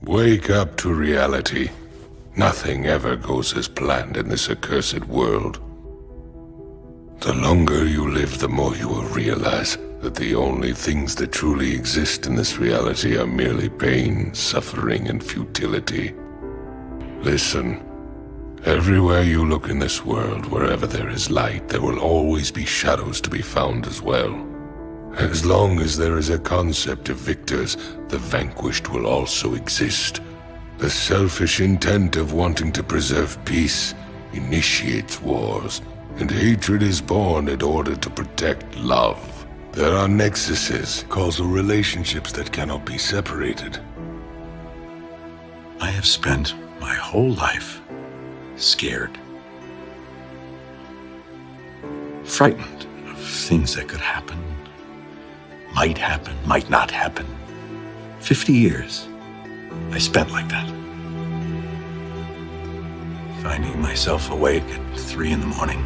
Wake up to reality. Nothing ever goes as planned in this accursed world. The longer you live, the more you will realize that the only things that truly exist in this reality are merely pain, suffering, and futility. Listen. Everywhere you look in this world, wherever there is light, there will always be shadows to be found as well. As long as there is a concept of victors, the vanquished will also exist. The selfish intent of wanting to preserve peace initiates wars, and hatred is born in order to protect love. There are nexuses, causal relationships that cannot be separated. I have spent my whole life scared, frightened of things that could happen, might not happen. 50 years I spent like that. Finding myself awake at 3 in the morning.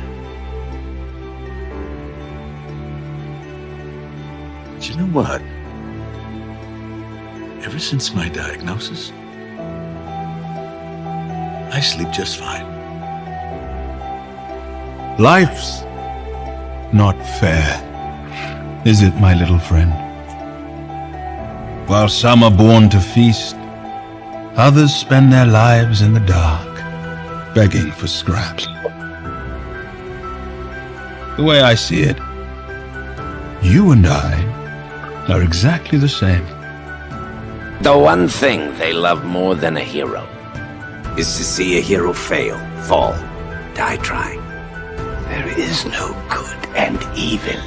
But you know what? Ever since my diagnosis, I sleep just fine. Life's not fair, is it, my little friend? While some are born to feast, others spend their lives in the dark, begging for scraps. The way I see it, you and I are exactly the same. The one thing they love more than a hero is to see a hero fail, fall, die trying. There is no good and evil.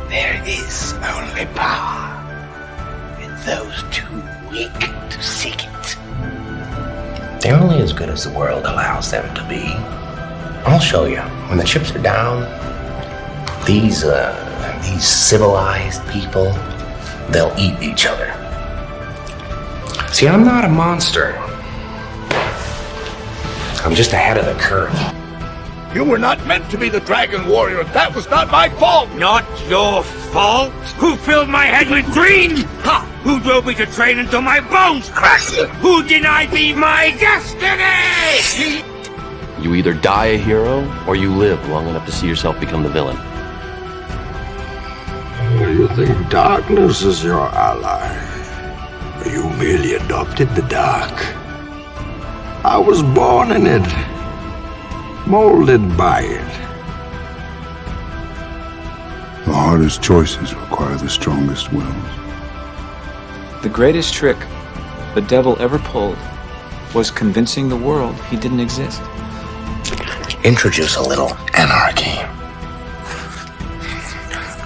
There is only power. And those too weak to seek it. They're only as good as the world allows them to be. I'll show you. When the chips are down, these civilized people, they'll eat each other. See, I'm not a monster. I'm just ahead of the curve. You were not meant to be the dragon warrior. That was not my fault. Not your fault? Who filled my head with dreams? Who drove me to train until my bones cracked? Who denied me my destiny? You either die a hero, or you live long enough to see yourself become the villain. You think darkness is your ally? You merely adopted the dark. I was born in it, molded by it. The hardest choices require the strongest wills. The greatest trick the devil ever pulled was convincing the world he didn't exist. Introduce a little anarchy.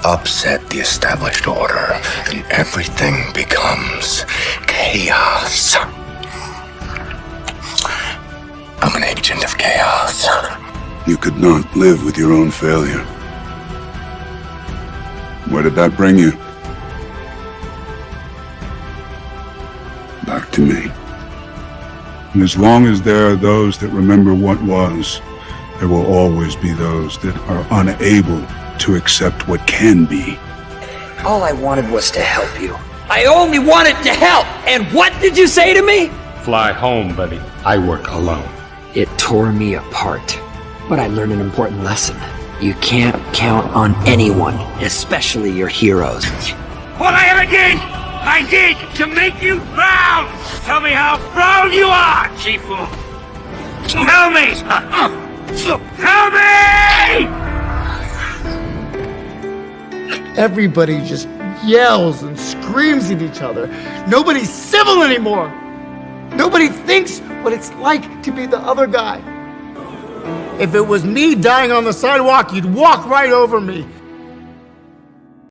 Upset the established order, and everything becomes chaos. I'm an agent of chaos. You could not live with your own failure. Where did that bring you? Back to me. And as long as there are those that remember what was, there will always be those that are unable to accept what can be. All I wanted was to help you. I only wanted to help! And what did you say to me? Fly home, buddy. I work alone. It tore me apart. But I learned an important lesson. You can't count on anyone, especially your heroes. What I did to make you proud! Tell me how proud you are, Chifu! Tell me! Tell me! Everybody just yells and screams at each other. Nobody's civil anymore. Nobody thinks what it's like to be the other guy. If it was me dying on the sidewalk, you'd walk right over me.